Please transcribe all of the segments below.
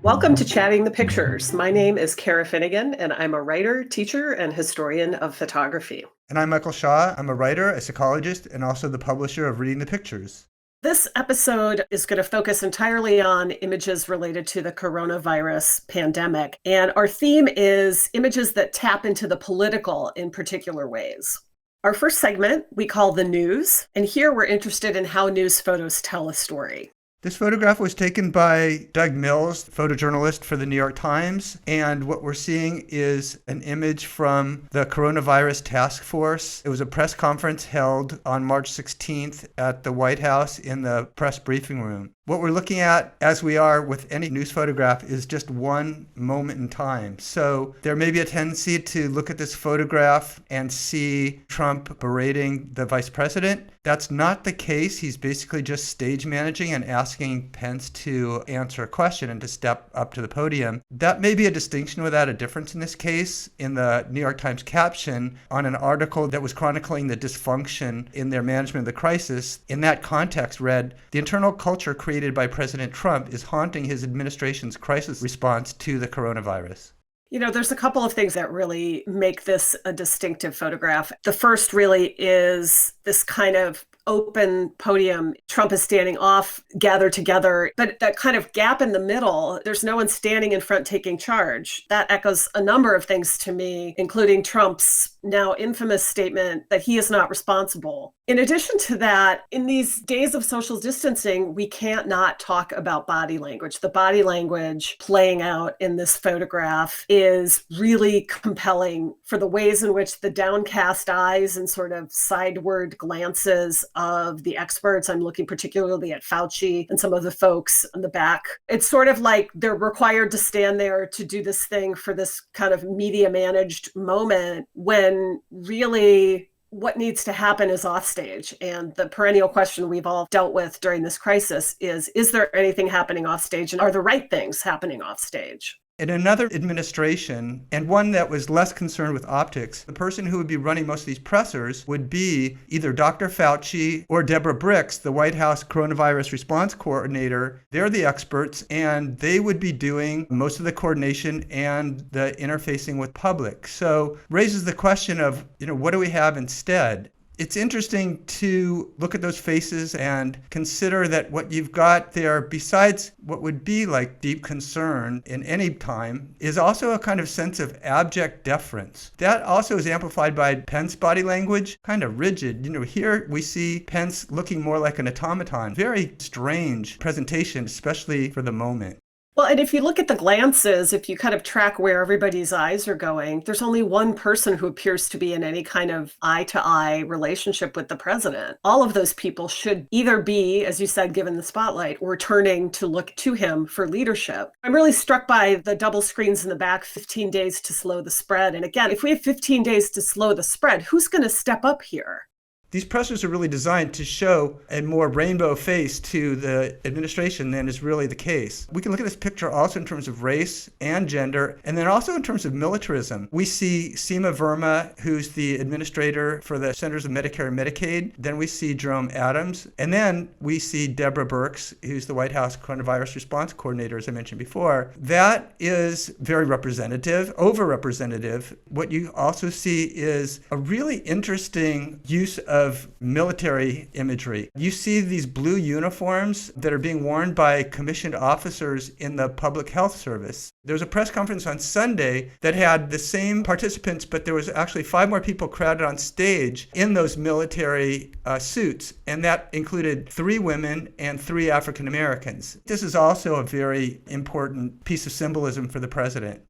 Welcome to Chatting the Pictures. My name is Cara Finnegan, and I'm a writer, teacher, and historian of photography. And I'm Michael Shaw. I'm a writer, a psychologist, and also the publisher of Reading the Pictures. This episode is going to focus entirely on images related to the coronavirus pandemic. And our theme is images that tap into the political in particular ways. Our first segment we call The News, and here we're interested in how news photos tell a story. This photograph was taken by Doug Mills, photojournalist for the New York Times, and what we're seeing is an image from the coronavirus task force. It was a press conference held on March 16th at the White House in the press briefing room. What we're looking at, as we are with any news photograph, is just one moment in time. So there may be a tendency to look at this photograph and see Trump berating the vice president. That's not the case. He's basically just stage managing and asking Pence to answer a question and to step up to the podium. That may be a distinction without a difference in this case. In the New York Times caption on an article that was chronicling the dysfunction in their management of the crisis, in that context read, "The internal culture created by President Trump is haunting his administration's crisis response to the coronavirus." You know, there's a couple of things that really make this a distinctive photograph. The first really is this kind of open podium. Trump is standing off, gathered together, but that kind of gap in the middle, there's no one standing in front taking charge. That echoes a number of things to me, including Trump's now infamous statement that he is not responsible. In addition to that, in these days of social distancing, we can't not talk about body language. The body language playing out in this photograph is really compelling for the ways in which the downcast eyes and sort of sideward glances of the experts. I'm looking particularly at Fauci and some of the folks in the back. It's sort of like they're required to stand there to do this thing for this kind of media managed moment when really what needs to happen is offstage. And the perennial question we've all dealt with during this crisis is there anything happening offstage, and are the right things happening offstage? In another administration, and one that was less concerned with optics, the person who would be running most of these pressers would be either Dr. Fauci or Deborah Birx, the White House coronavirus response coordinator. They're the experts, and they would be doing most of the coordination and the interfacing with public. So raises the question of, what do we have instead? It's interesting to look at those faces and consider that what you've got there, besides what would be like deep concern in any time, is also a kind of sense of abject deference. That also is amplified by Pence's body language, kind of rigid. Here we see Pence looking more like an automaton. Very strange presentation, especially for the moment. Well, and if you look at the glances, if you kind of track where everybody's eyes are going, there's only one person who appears to be in any kind of eye-to-eye relationship with the president. All of those people should either be, as you said, given the spotlight, or turning to look to him for leadership. I'm really struck by the double screens in the back, 15 days to slow the spread. And again, if we have 15 days to slow the spread, who's going to step up here? These pressers are really designed to show a more rainbow face to the administration than is really the case. We can look at this picture also in terms of race and gender, and then also in terms of militarism. We see Seema Verma, who's the administrator for the Centers of Medicare and Medicaid. Then we see Jerome Adams. And then we see Deborah Birx, who's the White House coronavirus response coordinator, as I mentioned before. That is very representative, over-representative. What you also see is a really interesting use of military imagery. You see these blue uniforms that are being worn by commissioned officers in the public health service. There was a press conference on Sunday that had the same participants, but there was actually 5 more people crowded on stage in those military suits, and that included 3 women and 3 African Americans. This is also a very important piece of symbolism for the president.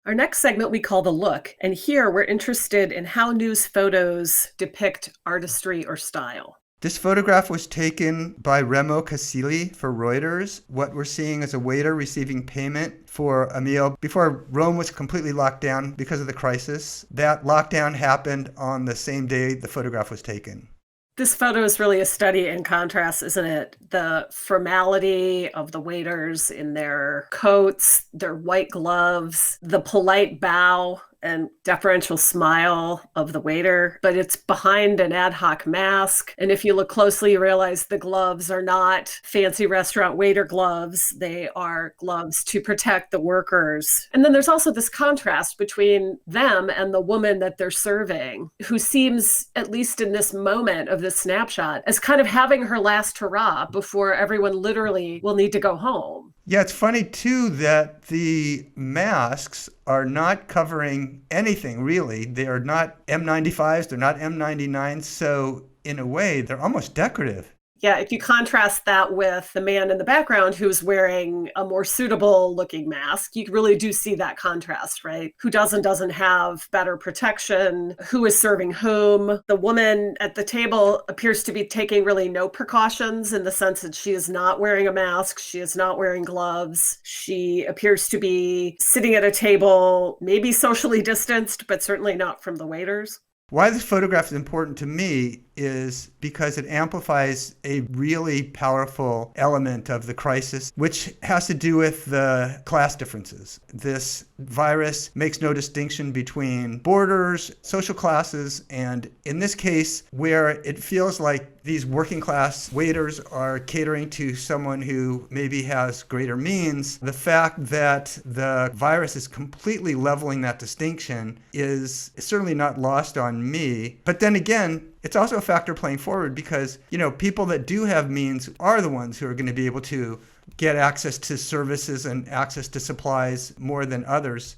Our next segment we call The Look, and here we're interested in how news photos depict artistry or style. This photograph was taken by Remo Casilli for Reuters. What we're seeing is a waiter receiving payment for a meal before Rome was completely locked down because of the crisis. That lockdown happened on the same day the photograph was taken. This photo is really a study in contrast, isn't it? The formality of the waiters in their coats, their white gloves, the polite bow and deferential smile of the waiter, but it's behind an ad hoc mask. And if you look closely, you realize the gloves are not fancy restaurant waiter gloves. They are gloves to protect the workers. And then there's also this contrast between them and the woman that they're serving, who seems, at least in this moment of this snapshot, as kind of having her last hurrah before everyone literally will need to go home. Yeah, it's funny too that the masks are not covering anything really. They are not N95s, they're not N99s, so in a way, they're almost decorative. Yeah, if you contrast that with the man in the background who's wearing a more suitable looking mask, you really do see that contrast, right? Who doesn't have better protection, who is serving whom. The woman at the table appears to be taking really no precautions in the sense that she is not wearing a mask, she is not wearing gloves. She appears to be sitting at a table, maybe socially distanced, but certainly not from the waiters. Why this photograph is important to me is because it amplifies a really powerful element of the crisis, which has to do with the class differences. This virus makes no distinction between borders, social classes, and in this case, where it feels like these working class waiters are catering to someone who maybe has greater means, the fact that the virus is completely leveling that distinction is certainly not lost on me. But then again, it's also a factor playing forward because, people that do have means are the ones who are going to be able to get access to services and access to supplies more than others.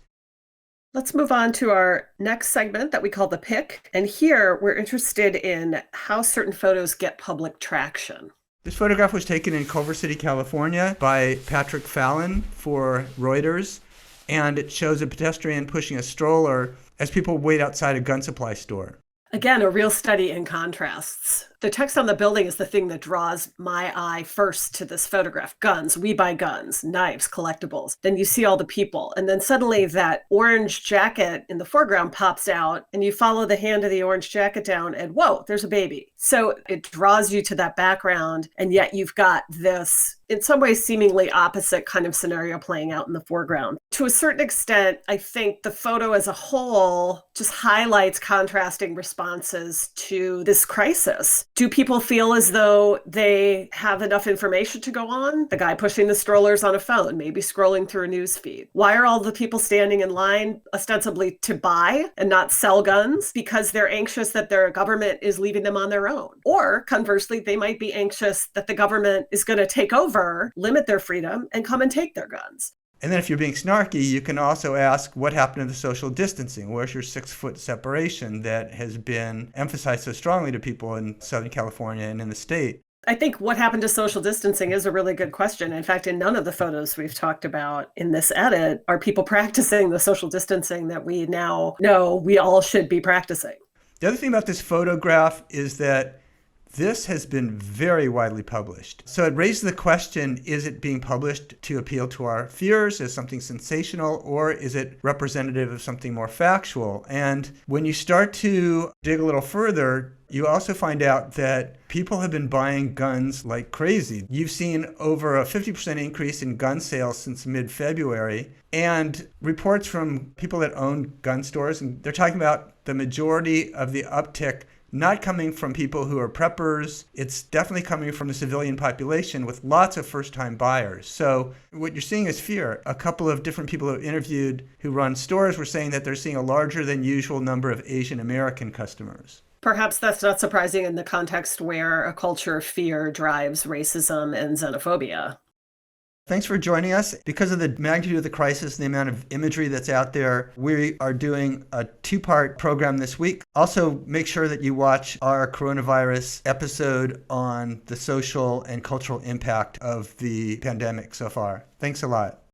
Let's move on to our next segment that we call the pick. And here we're interested in how certain photos get public traction. This photograph was taken in Culver City, California by Patrick Fallon for Reuters. And it shows a pedestrian pushing a stroller as people wait outside a gun supply store. Again, a real study in contrasts. The text on the building is the thing that draws my eye first to this photograph. Guns, we buy guns, knives, collectibles. Then you see all the people. And then suddenly that orange jacket in the foreground pops out and you follow the hand of the orange jacket down and whoa, there's a baby. So it draws you to that background. And yet you've got this, in some ways, seemingly opposite kind of scenario playing out in the foreground. To a certain extent, I think the photo as a whole just highlights contrasting responses to this crisis. Do people feel as though they have enough information to go on? The guy pushing the strollers on a phone, maybe scrolling through a news feed. Why are all the people standing in line ostensibly to buy and not sell guns? Because they're anxious that their government is leaving them on their own. Or conversely, they might be anxious that the government is going to take over, limit their freedom, and come and take their guns. And then if you're being snarky, you can also ask what happened to the social distancing? Where's your 6-foot separation that has been emphasized so strongly to people in Southern California and in the state? I think what happened to social distancing is a really good question. In fact, in none of the photos we've talked about in this edit are people practicing the social distancing that we now know we all should be practicing. The other thing about this photograph is that this has been very widely published. So it raises the question, is it being published to appeal to our fears as something sensational, or is it representative of something more factual? And when you start to dig a little further, you also find out that people have been buying guns like crazy. You've seen over a 50% increase in gun sales since mid-February, and reports from people that own gun stores, and they're talking about the majority of the uptick not coming from people who are preppers. It's definitely coming from the civilian population with lots of first-time buyers. So what you're seeing is fear. A couple of different people who interviewed who run stores were saying that they're seeing a larger than usual number of Asian American customers. Perhaps that's not surprising in the context where a culture of fear drives racism and xenophobia. Thanks for joining us. Because of the magnitude of the crisis and the amount of imagery that's out there, we are doing a 2-part program this week. Also, make sure that you watch our coronavirus episode on the social and cultural impact of the pandemic so far. Thanks a lot.